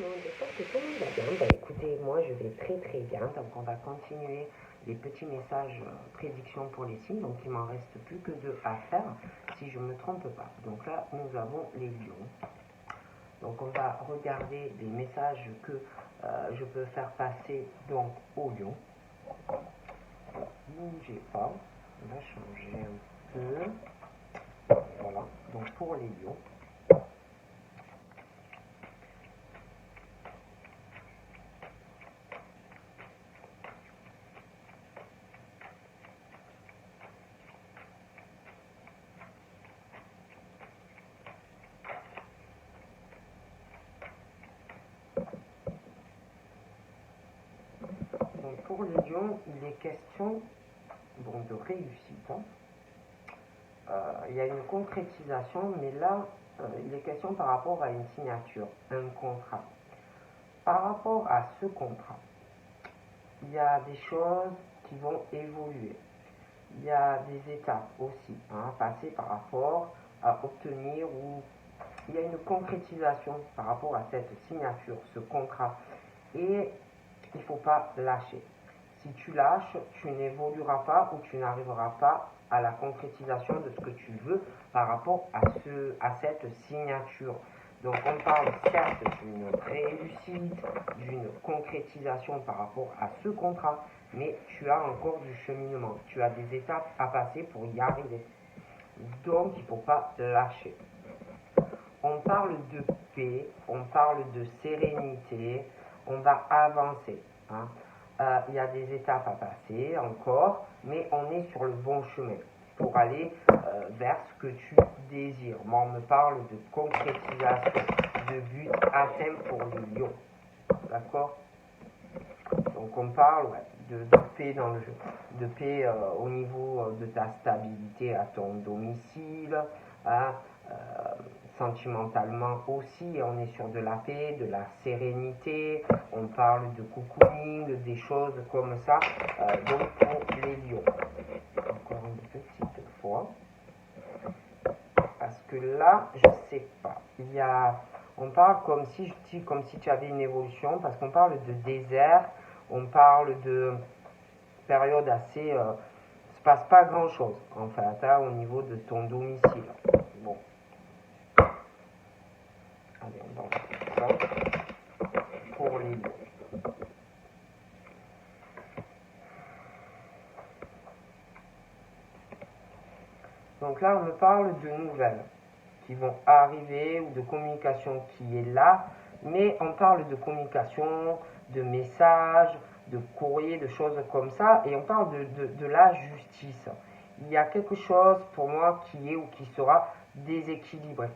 monde, j'espère que tout le monde va bien. Écoutez, moi je vais très très bien. Donc on va continuer les petits messages prédictions pour les signes. Donc il m'en reste plus que 2 à faire si je ne me trompe pas. Donc là nous avons les lions. Donc on va regarder les messages que je peux faire passer donc aux lions. Bougez pas, on va changer un peu. Voilà, donc pour les lions. Donc pour les lions, il est question de réussite. Il y a une concrétisation, mais là, il est question par rapport à une signature, un contrat. Par rapport à ce contrat, il y a des choses qui vont évoluer. Il y a des étapes aussi à passer par rapport à obtenir ou il y a une concrétisation par rapport à cette signature, ce contrat. Et il ne faut pas lâcher. Si tu lâches, tu n'évolueras pas ou tu n'arriveras pas à la concrétisation de ce que tu veux par rapport à cette signature. Donc on parle certes d'une réussite, d'une concrétisation par rapport à ce contrat, mais tu as encore du cheminement, tu as des étapes à passer pour y arriver. Donc il ne faut pas lâcher. On parle de paix, on parle de sérénité, on va avancer. Il y a des étapes à passer encore, mais on est sur le bon chemin pour aller vers ce que tu désires. Moi, on me parle de concrétisation, de but atteint pour les lions. D'accord? Donc on parle de paix dans le jeu, de paix au niveau de ta stabilité à ton domicile, sentimentalement aussi, on est sur de la paix, de la sérénité, on parle de cocooning, des choses comme ça, donc pour les lions. Encore une petite fois, parce que là, je sais pas, on parle comme si tu avais une évolution, parce qu'on parle de désert, on parle de période assez, il se passe pas grand chose en fait au niveau de ton domicile. Bon. Allez, on va faire ça pour les lions. Donc là, on me parle de nouvelles qui vont arriver ou de communication qui est là, mais on parle de communication, de messages, de courrier, de choses comme ça, et on parle de la justice. Il y a quelque chose pour moi qui est ou qui sera déséquilibré.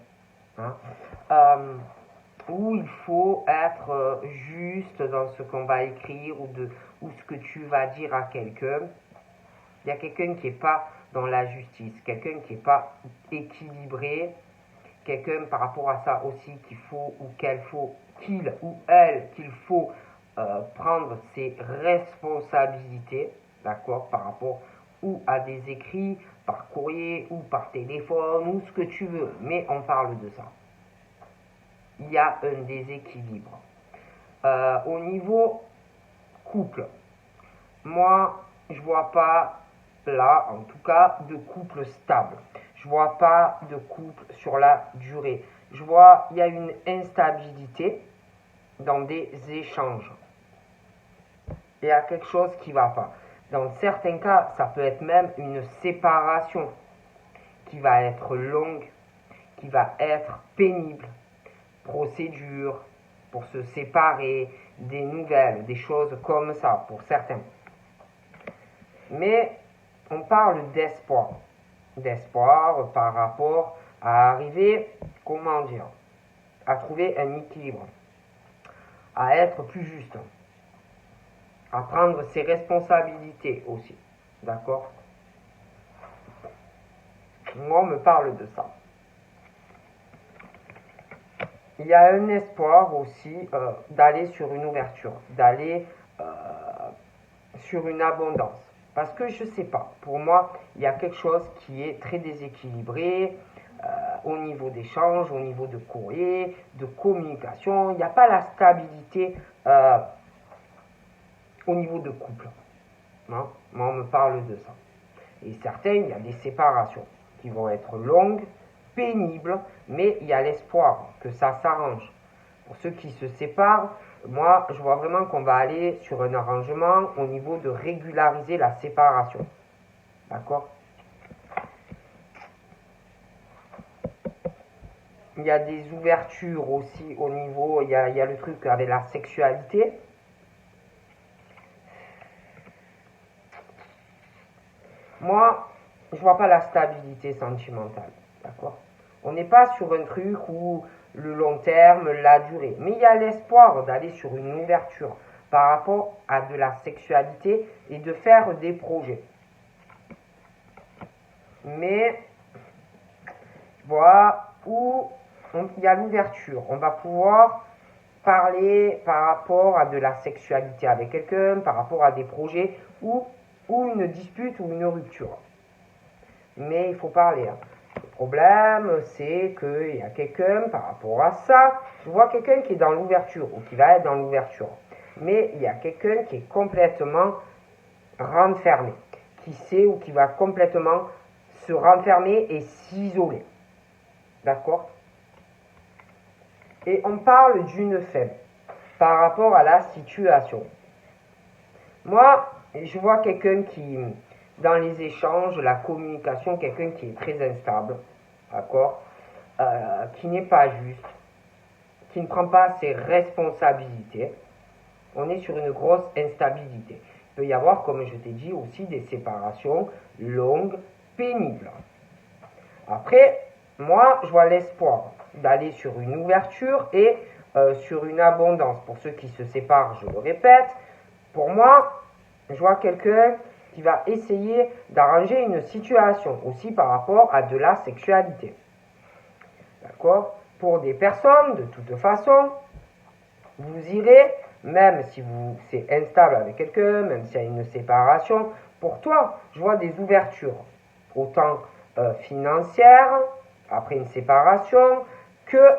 Où il faut être juste dans ce qu'on va écrire ou ce que tu vas dire à quelqu'un. Il y a quelqu'un qui n'est pas dans la justice, quelqu'un qui n'est pas équilibré, quelqu'un par rapport à ça aussi qu'il faut ou qu'il ou elle, qu'il faut prendre ses responsabilités, d'accord, par rapport ou à des écrits, par courrier ou par téléphone ou ce que tu veux, mais on parle de ça. Il y a un déséquilibre. Au niveau couple, moi, je vois pas là, en tout cas, de couple stable. Je vois pas de couple sur la durée. Je vois, il y a une instabilité dans des échanges. Il y a quelque chose qui ne va pas. Dans certains cas, ça peut être même une séparation qui va être longue, qui va être pénible. Procédure pour se séparer, des nouvelles, des choses comme ça pour certains. Mais on parle d'espoir. D'espoir par rapport à arriver, comment dire, à trouver un équilibre, à être plus juste, à prendre ses responsabilités aussi. D'accord? Moi, on me parle de ça. Il y a un espoir aussi d'aller sur une ouverture, d'aller sur une abondance. Parce que je ne sais pas, pour moi, il y a quelque chose qui est très déséquilibré. au niveau d'échange, au niveau de courrier, de communication. Il n'y a pas la stabilité au niveau de couple. Hein? On me parle de ça. Et certains, il y a des séparations qui vont être longues, pénibles, mais il y a l'espoir que ça s'arrange. Pour ceux qui se séparent, moi, je vois vraiment qu'on va aller sur un arrangement au niveau de régulariser la séparation. D'accord? Il y a des ouvertures aussi au niveau, il y a le truc avec la sexualité. Moi, je vois pas la stabilité sentimentale, d'accord? On n'est pas sur un truc où le long terme, la durée. Mais il y a l'espoir d'aller sur une ouverture par rapport à de la sexualité et de faire des projets. Mais, voilà où il y a l'ouverture. On va pouvoir parler par rapport à de la sexualité avec quelqu'un, par rapport à des projets ou une dispute ou une rupture. Mais il faut parler. Hein. Le problème, c'est qu'il y a quelqu'un par rapport à ça. Je vois quelqu'un qui est dans l'ouverture ou qui va être dans l'ouverture. Mais il y a quelqu'un qui est complètement renfermé, qui sait ou qui va complètement se renfermer et s'isoler. D'accord? Et on parle d'une faible par rapport à la situation. Moi, je vois quelqu'un qui, dans les échanges, la communication, quelqu'un qui est très instable, d'accord, qui n'est pas juste, qui ne prend pas ses responsabilités. On est sur une grosse instabilité. Il peut y avoir, comme je t'ai dit, aussi des séparations longues, pénibles. Après, moi, je vois l'espoir d'aller sur une ouverture et sur une abondance. Pour ceux qui se séparent, je le répète, pour moi, je vois quelqu'un qui va essayer d'arranger une situation aussi par rapport à de la sexualité. D'accord? Pour des personnes, de toute façon, vous irez, même si c'est instable avec quelqu'un, même s'il y a une séparation, pour toi, je vois des ouvertures, autant financières, après une séparation, que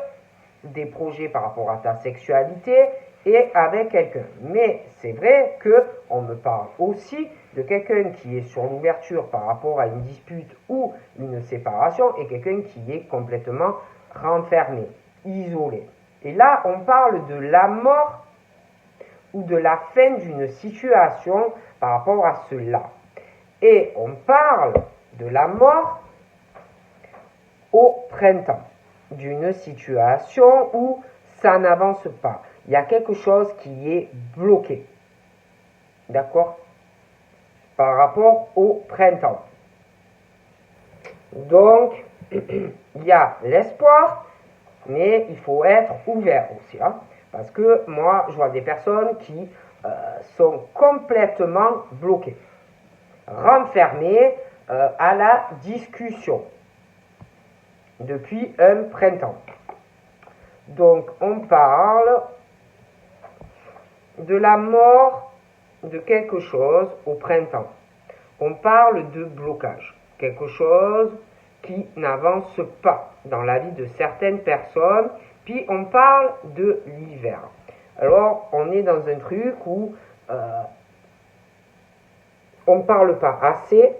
des projets par rapport à ta sexualité et avec quelqu'un. Mais c'est vrai qu'on me parle aussi de quelqu'un qui est sur l'ouverture par rapport à une dispute ou une séparation et quelqu'un qui est complètement renfermé, isolé. Et là, on parle de la mort ou de la fin d'une situation par rapport à cela. Et on parle de la mort au printemps, d'une situation où ça n'avance pas. Il y a quelque chose qui est bloqué. D'accord? Par rapport au printemps. Donc, il y a l'espoir, mais il faut être ouvert aussi. Hein, parce que moi, je vois des personnes qui sont complètement bloquées, renfermées à la discussion depuis un printemps. Donc, on parle de la mort de quelque chose au printemps. On parle de blocage, quelque chose qui n'avance pas dans la vie de certaines personnes. Puis on parle de l'hiver. Alors, on est dans un truc où on ne parle pas assez,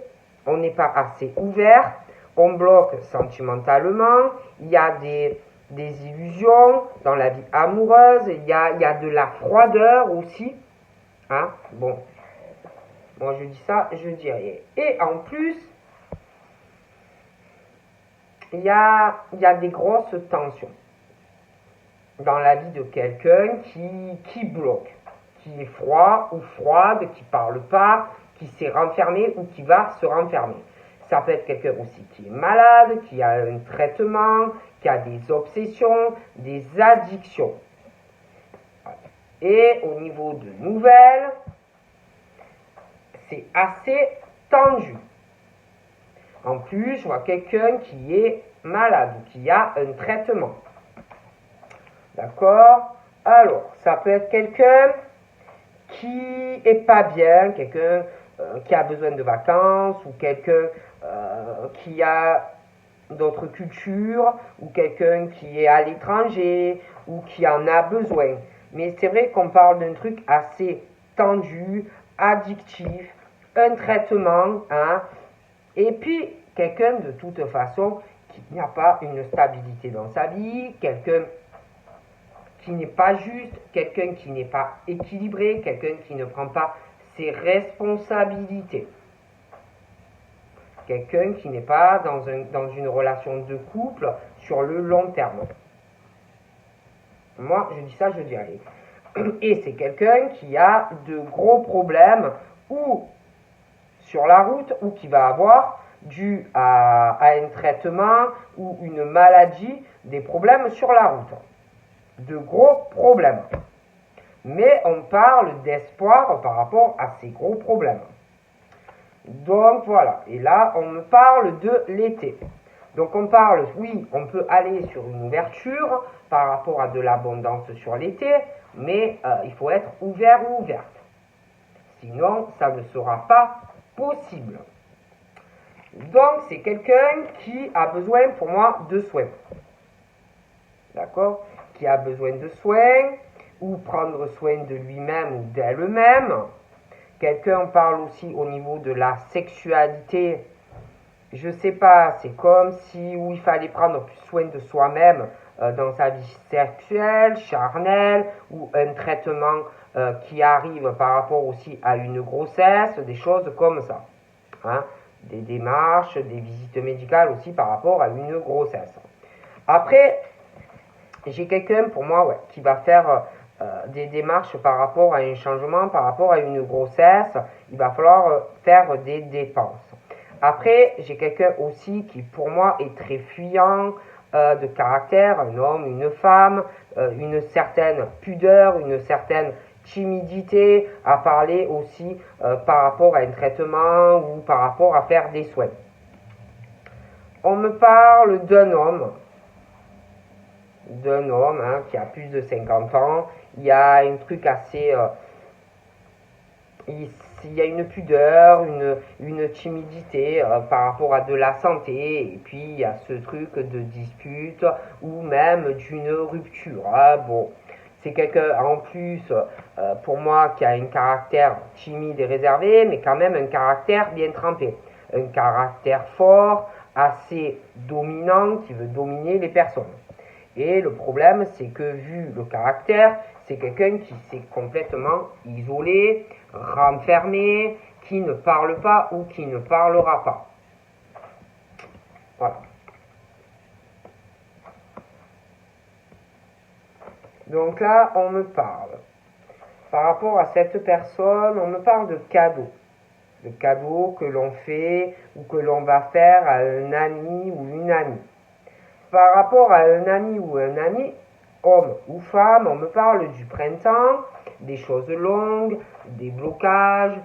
on n'est pas assez ouvert, on bloque sentimentalement, il y a des illusions dans la vie amoureuse, il y a de la froideur aussi. Hein? Bon, moi je dis ça, je dis rien. Et en plus, il y a des grosses tensions dans la vie de quelqu'un qui bloque, qui est froid ou froide, qui parle pas, qui s'est renfermé ou qui va se renfermer. Ça peut être quelqu'un aussi qui est malade, qui a un traitement, qui a des obsessions, des addictions. Et au niveau de nouvelles, c'est assez tendu. En plus, je vois quelqu'un qui est malade, qui a un traitement. D'accord? Alors, ça peut être quelqu'un qui est pas bien, quelqu'un qui a besoin de vacances, ou quelqu'un qui a d'autres cultures, ou quelqu'un qui est à l'étranger, ou qui en a besoin. Mais c'est vrai qu'on parle d'un truc assez tendu, addictif, un traitement, hein, et puis quelqu'un de toute façon qui n'a pas une stabilité dans sa vie, quelqu'un qui n'est pas juste, quelqu'un qui n'est pas équilibré, quelqu'un qui ne prend pas ses responsabilités. Quelqu'un qui n'est pas dans une relation de couple sur le long terme. Moi, je dis ça, je dis rien. Et c'est quelqu'un qui a de gros problèmes ou sur la route ou qui va avoir dû à un traitement ou une maladie des problèmes sur la route. De gros problèmes. Mais on parle d'espoir par rapport à ces gros problèmes. Donc voilà, et là on me parle de l'été. Donc on parle, oui, on peut aller sur une ouverture par rapport à de l'abondance sur l'été, mais il faut être ouvert ou ouverte. Sinon, ça ne sera pas possible. Donc c'est quelqu'un qui a besoin pour moi de soins. D'accord? Qui a besoin de soins, ou prendre soin de lui-même ou d'elle-même. Quelqu'un parle aussi au niveau de la sexualité. Je sais pas, c'est comme si où il fallait prendre soin de soi-même dans sa vie sexuelle, charnelle, ou un traitement qui arrive par rapport aussi à une grossesse, des choses comme ça. Hein? Des démarches, des visites médicales aussi par rapport à une grossesse. Après, j'ai quelqu'un pour moi qui va faire des démarches par rapport à un changement, par rapport à une grossesse. Il va falloir faire des dépenses. Après, j'ai quelqu'un aussi qui pour moi est très fuyant de caractère, un homme, une femme, une certaine pudeur, une certaine timidité à parler aussi par rapport à un traitement ou par rapport à faire des soins. On me parle d'un homme qui a plus de 50 ans. Il y a un truc assez... il y a une pudeur, une timidité par rapport à de la santé, et puis il y a ce truc de dispute ou même d'une rupture. Ah, bon, c'est quelqu'un en plus, pour moi, qui a un caractère timide et réservé, mais quand même un caractère bien trempé. Un caractère fort, assez dominant, qui veut dominer les personnes. Et le problème, c'est que vu le caractère, c'est quelqu'un qui s'est complètement isolé, renfermé, qui ne parle pas ou qui ne parlera pas. Voilà. Donc là, on me parle. Par rapport à cette personne, on me parle de cadeaux. De cadeaux que l'on fait ou que l'on va faire à un ami ou une amie. Par rapport à un ami ou un ami, homme ou femme, on me parle du printemps, des choses longues, des blocages,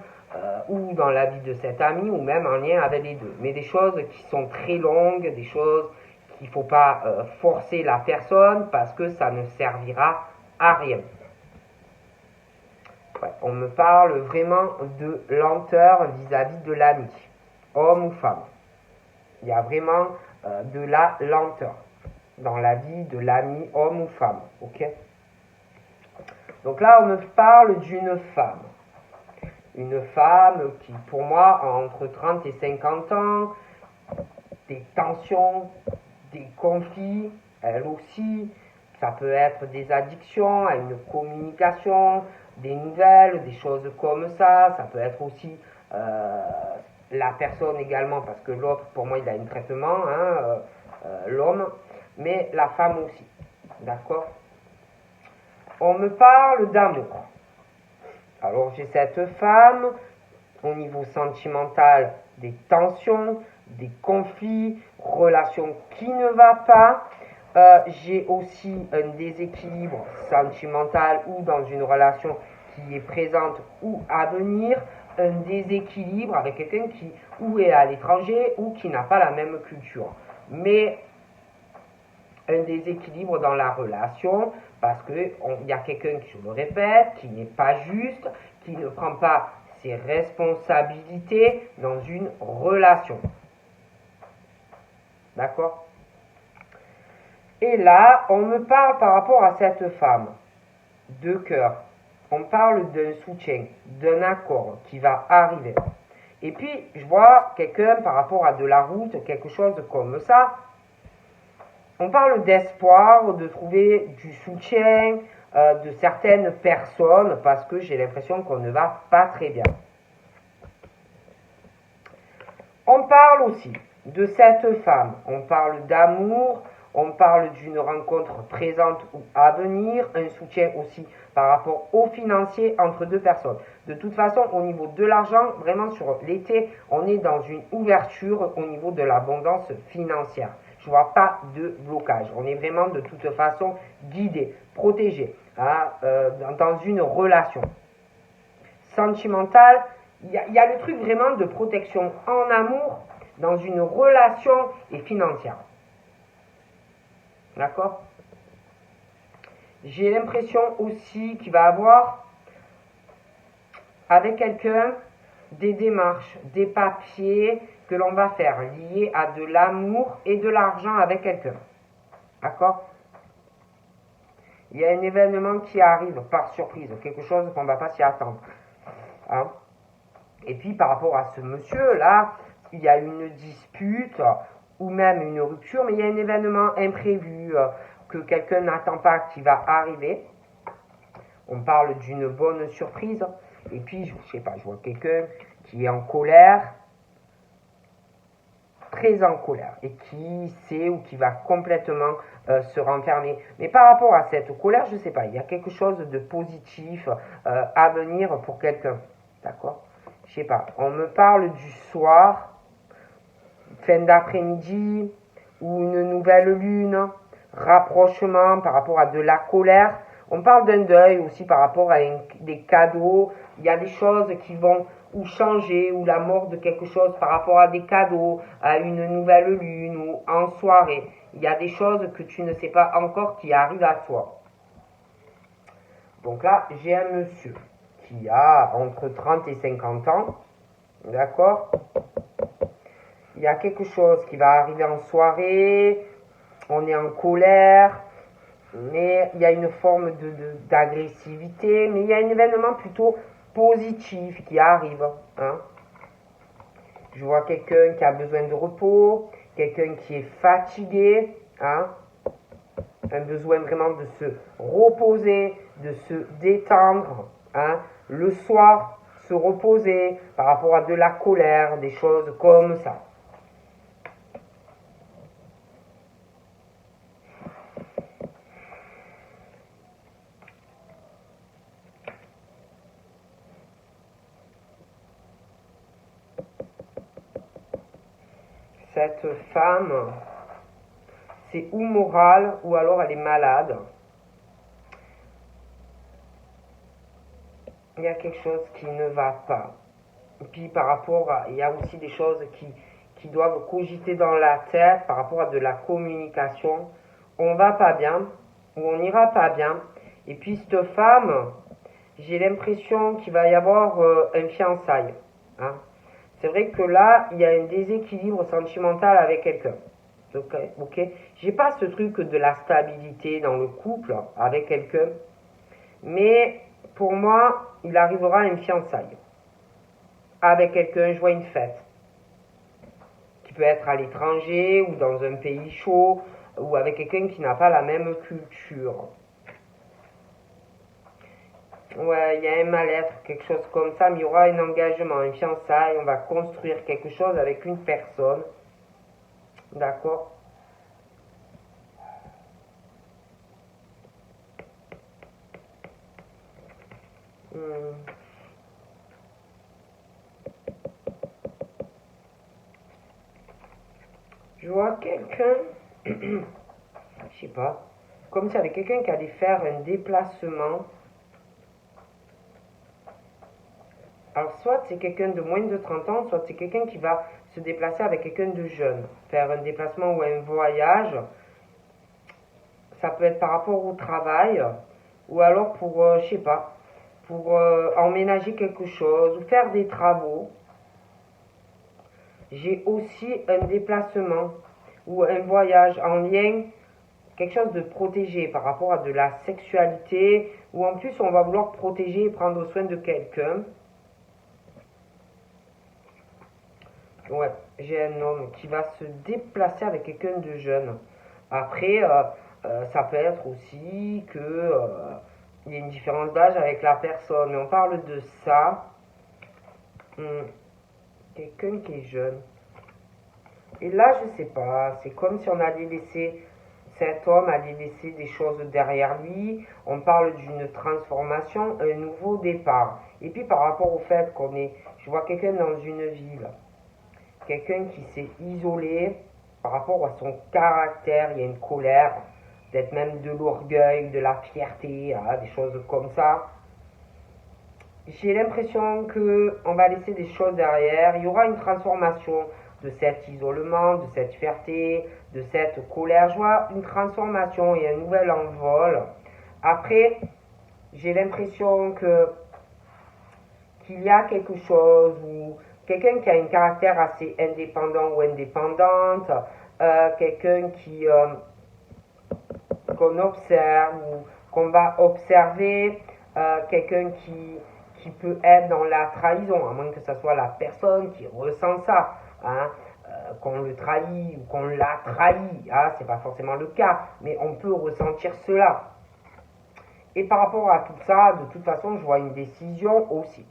ou dans la vie de cet ami, ou même en lien avec les deux. Mais des choses qui sont très longues, des choses qu'il ne faut pas forcer la personne parce que ça ne servira à rien. Ouais, on me parle vraiment de lenteur vis-à-vis de l'ami, homme ou femme. Il y a vraiment de la lenteur dans la vie de l'ami, homme ou femme. Ok? Donc là, on me parle d'une femme. Une femme qui, pour moi, a entre 30 et 50 ans, des tensions, des conflits, elle aussi. Ça peut être des addictions à une communication, des nouvelles, des choses comme ça. Ça peut être aussi la personne également, parce que l'autre, pour moi, il a un traitement, hein, l'homme, mais la femme aussi. D'accord? On me parle d'amour. Alors j'ai cette femme, au niveau sentimental, des tensions, des conflits, relations qui ne va pas. J'ai aussi un déséquilibre sentimental ou dans une relation qui est présente ou à venir, un déséquilibre avec quelqu'un qui ou est à l'étranger ou qui n'a pas la même culture. Mais un déséquilibre dans la relation parce qu'il y a quelqu'un qui, je le répète, qui n'est pas juste, qui ne prend pas ses responsabilités dans une relation. D'accord? Et là, on me parle par rapport à cette femme. Deux cœurs. On parle d'un soutien, d'un accord qui va arriver. Et puis, je vois quelqu'un par rapport à de la route, quelque chose comme ça. On parle d'espoir, de trouver du soutien de certaines personnes parce que j'ai l'impression qu'on ne va pas très bien. On parle aussi de cette femme. On parle d'amour, on parle d'une rencontre présente ou à venir, un soutien aussi par rapport au financier entre deux personnes. De toute façon, au niveau de l'argent, vraiment sur l'été, on est dans une ouverture au niveau de l'abondance financière. Je ne vois pas de blocage. On est vraiment de toute façon guidé, protégé, dans une relation sentimentale. Il y a le truc vraiment de protection en amour, dans une relation et financière. D'accord? J'ai l'impression aussi qu'il va avoir avec quelqu'un des démarches, des papiers que l'on va faire liés à de l'amour et de l'argent avec quelqu'un. D'accord? Il y a un événement qui arrive par surprise, quelque chose qu'on ne va pas s'y attendre. Hein? Et puis par rapport à ce monsieur-là, il y a une dispute ou même une rupture, mais il y a un événement imprévu que quelqu'un n'attend pas qui va arriver. On parle d'une bonne surprise. Et puis, je sais pas, je vois quelqu'un qui est en colère, très en colère, et qui sait ou qui va complètement se renfermer. Mais par rapport à cette colère, je sais pas, il y a quelque chose de positif à venir pour quelqu'un. D'accord? Je sais pas, on me parle du soir, fin d'après-midi, ou une nouvelle lune, rapprochement par rapport à de la colère. On parle d'un deuil aussi par rapport à des cadeaux. Il y a des choses qui vont ou changer, ou la mort de quelque chose par rapport à des cadeaux, à une nouvelle lune, ou en soirée. Il y a des choses que tu ne sais pas encore qui arrivent à toi. Donc là, j'ai un monsieur qui a entre 30 et 50 ans. D'accord? Il y a quelque chose qui va arriver en soirée, on est en colère, mais il y a une forme d'agressivité, mais il y a un événement plutôt positif qui arrive. Hein. Je vois quelqu'un qui a besoin de repos, quelqu'un qui est fatigué, hein. Un besoin vraiment de se reposer, de se détendre, hein. Le soir, se reposer par rapport à de la colère, des choses comme ça. Cette femme, c'est ou moral ou alors elle est malade. Il y a quelque chose qui ne va pas. Et puis par rapport à, il y a aussi des choses qui doivent cogiter dans la tête par rapport à de la communication. On va pas bien ou on n'ira pas bien. Et puis cette femme, j'ai l'impression qu'il va y avoir un fiançailles. Hein. C'est vrai que là, il y a un déséquilibre sentimental avec quelqu'un. Ok. J'ai pas ce truc de la stabilité dans le couple avec quelqu'un, mais pour moi, il arrivera une fiançaille avec quelqu'un. Je vois une fête qui peut être à l'étranger ou dans un pays chaud ou avec quelqu'un qui n'a pas la même culture. Ouais, il y a un mal-être, quelque chose comme ça, mais il y aura un engagement, un fiançailles, on va construire quelque chose avec une personne. D'accord? Je vois quelqu'un, je sais pas, comme si avec quelqu'un qui allait faire un déplacement. Alors, soit c'est quelqu'un de moins de 30 ans, soit c'est quelqu'un qui va se déplacer avec quelqu'un de jeune. Faire un déplacement ou un voyage. Ça peut être par rapport au travail, ou alors pour, je sais pas, pour emménager quelque chose, ou faire des travaux. J'ai aussi un déplacement, ou un voyage en lien, quelque chose de protégé par rapport à de la sexualité, ou en plus on va vouloir protéger et prendre soin de quelqu'un. Ouais, j'ai un homme qui va se déplacer avec quelqu'un de jeune. Après, ça peut être aussi que il y a une différence d'âge avec la personne, mais on parle de ça. Quelqu'un qui est jeune. Et là, je sais pas, c'est comme si on allait laisser, cet homme allait laisser des choses derrière lui. On parle d'une transformation, un nouveau départ. Et puis par rapport au fait je vois quelqu'un dans une ville, quelqu'un qui s'est isolé par rapport à son caractère, il y a une colère, peut-être même de l'orgueil, de la fierté, hein, des choses comme ça. J'ai l'impression que on va laisser des choses derrière. Il y aura une transformation de cet isolement, de cette fierté, de cette colère. Je vois une transformation et un nouvel envol. Après, j'ai l'impression qu'il y a quelque chose où quelqu'un qui a un caractère assez indépendant ou indépendante, quelqu'un qu'on observe ou qu'on va observer, quelqu'un qui peut être dans la trahison, à moins que ce soit la personne qui ressent ça, hein, qu'on le trahit ou qu'on l'a trahi, hein, c'est pas forcément le cas, mais on peut ressentir cela. Et par rapport à tout ça, de toute façon, je vois une décision aussi.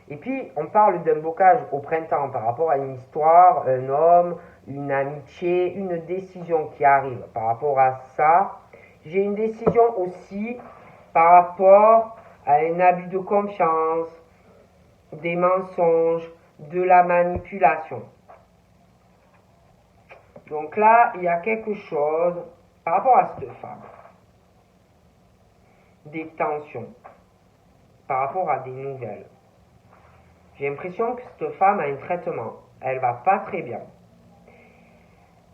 Et puis, on parle d'un bocage au printemps par rapport à une histoire, un homme, une amitié, une décision qui arrive. Par rapport à ça, j'ai une décision aussi par rapport à un abus de confiance, des mensonges, de la manipulation. Donc là, il y a quelque chose par rapport à cette femme. Des tensions par rapport à des nouvelles. J'ai l'impression que cette femme a un traitement. Elle va pas très bien.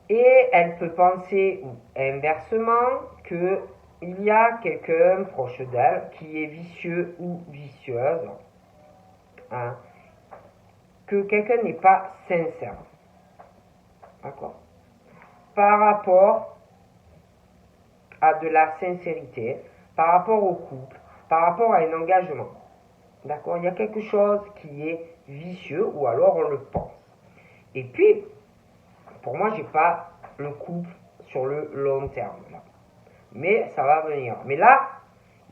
Et elle peut penser, ou inversement, qu'il y a quelqu'un proche d'elle qui est vicieux ou vicieuse. Hein, que quelqu'un n'est pas sincère. D'accord? Par rapport à de la sincérité, par rapport au couple, par rapport à un engagement. D'accord? Il y a quelque chose qui est vicieux ou alors on le pense. Et puis, pour moi, j'ai pas le couple sur le long terme. Là. Mais ça va venir. Mais là,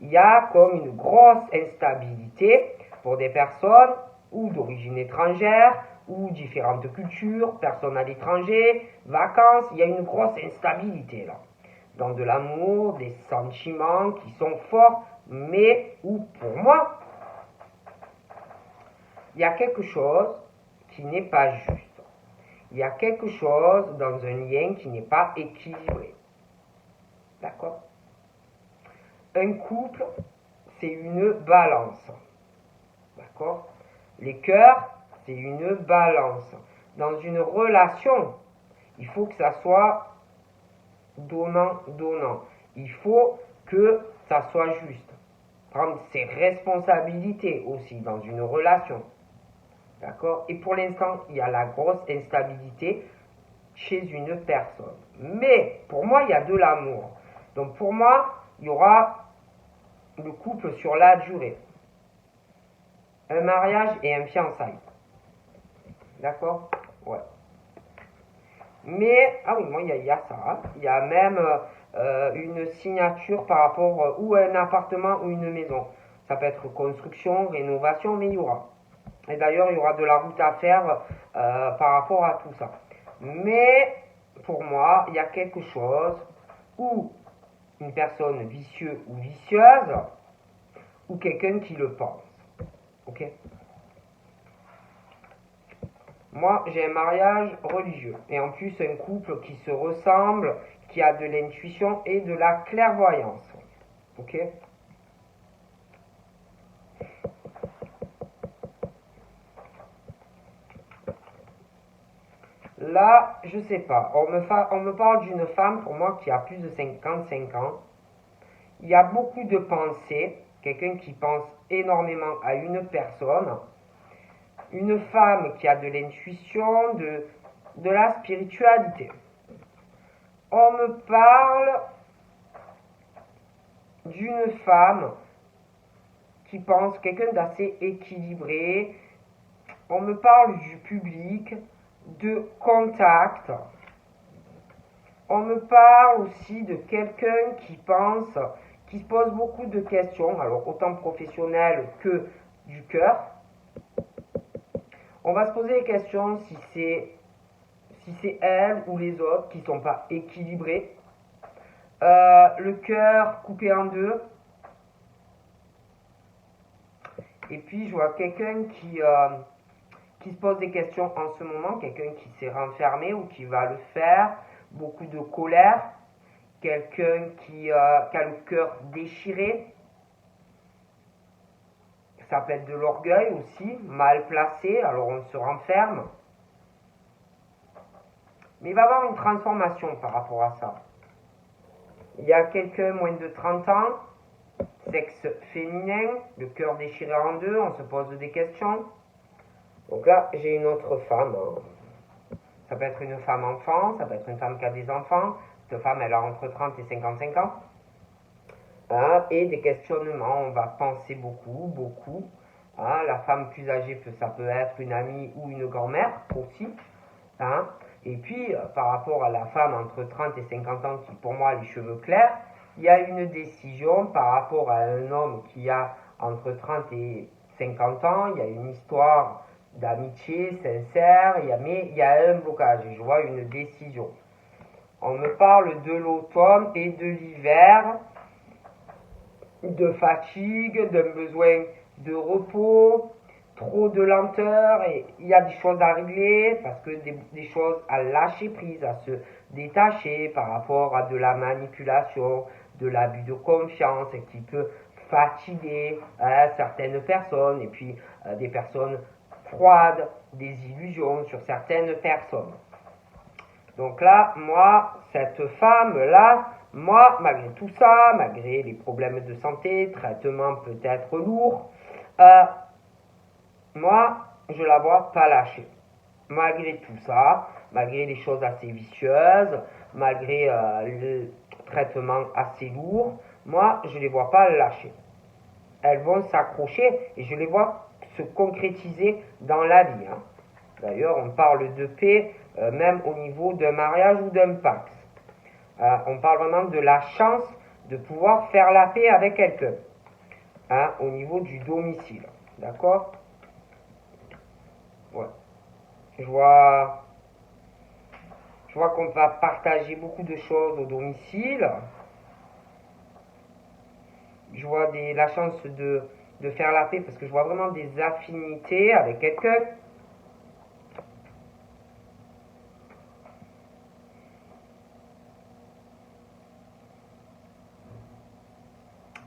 il y a comme une grosse instabilité pour des personnes ou d'origine étrangère ou différentes cultures, personnes à l'étranger, vacances. Il y a une grosse instabilité là. Dans de l'amour, des sentiments qui sont forts, mais où pour moi, il y a quelque chose qui n'est pas juste. Il y a quelque chose dans un lien qui n'est pas équilibré. D'accord? Un couple, c'est une balance. D'accord? Les cœurs, c'est une balance. Dans une relation, il faut que ça soit donnant-donnant. Il faut que ça soit juste. Prendre ses responsabilités aussi dans une relation. D'accord? Et pour l'instant, il y a la grosse instabilité chez une personne. Mais pour moi, il y a de l'amour. Donc pour moi, il y aura le couple sur la durée. Un mariage et un fiançailles. D'accord? Ouais. Mais, ah oui, moi, il y a ça. Hein. Il y a même une signature par rapport ou un appartement ou une maison. Ça peut être construction, rénovation, mais il y aura. Et d'ailleurs, il y aura de la route à faire par rapport à tout ça. Mais pour moi, il y a quelque chose où une personne vicieuse ou vicieuse ou quelqu'un qui le pense. Ok? Moi, j'ai un mariage religieux et en plus un couple qui se ressemble, qui a de l'intuition et de la clairvoyance. Ok? Là, je sais pas. On me parle d'une femme, pour moi, qui a plus de 55 ans. Il y a beaucoup de pensées. Quelqu'un qui pense énormément à une personne. Une femme qui a de l'intuition, de la spiritualité. On me parle d'une femme qui pense, quelqu'un d'assez équilibré. On me parle du public, de contact. On me parle aussi de quelqu'un qui pense, qui se pose beaucoup de questions, alors autant professionnelles que du cœur. On va se poser des questions si c'est elle ou les autres qui ne sont pas équilibrés. Le cœur coupé en deux. Et puis je vois quelqu'un qui se pose des questions en ce moment, quelqu'un qui s'est renfermé ou qui va le faire, beaucoup de colère, quelqu'un qui a le cœur déchiré. Ça peut être de l'orgueil aussi, mal placé, alors on se renferme. Mais il va y avoir une transformation par rapport à ça. Il y a quelqu'un moins de 30 ans, sexe féminin, le cœur déchiré en deux, on se pose des questions. Donc là, j'ai une autre femme. Ça peut être une femme enfant, ça peut être une femme qui a des enfants. Cette femme, elle a entre 30 et 55 ans. Et des questionnements, on va penser beaucoup. La femme plus âgée, ça peut être une amie ou une grand-mère aussi. Et puis, par rapport à la femme entre 30 et 50 ans qui, pour moi, a les cheveux clairs, il y a une décision par rapport à un homme qui a entre 30 et 50 ans. Il y a une histoire d'amitié sincère, mais il y a un blocage. Et je vois une décision. On me parle de l'automne et de l'hiver, de fatigue, d'un besoin de repos, trop de lenteur, et il y a des choses à régler, parce que des choses à lâcher prise, à se détacher par rapport à de la manipulation, de l'abus de confiance, et qui peut fatiguer certaines personnes, et puis des personnes froides, des illusions sur certaines personnes. Donc là, moi, cette femme-là, moi, malgré tout ça, malgré les problèmes de santé, traitements peut-être lourds, moi, je la vois pas lâcher. Malgré tout ça, malgré les choses assez vicieuses, malgré le traitement assez lourd, moi, je les vois pas lâcher. Elles vont s'accrocher et je les vois se concrétiser dans la vie. D'ailleurs, on parle de paix même au niveau d'un mariage ou d'un pacte. On parle vraiment de la chance de pouvoir faire la paix avec quelqu'un au niveau du domicile. D'accord? Ouais. Je vois qu'on va partager beaucoup de choses au domicile. Je vois la chance de faire la paix parce que je vois vraiment des affinités avec quelqu'un.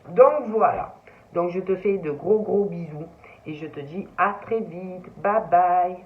Donc voilà. Donc je te fais de gros bisous et je te dis à très vite. Bye bye.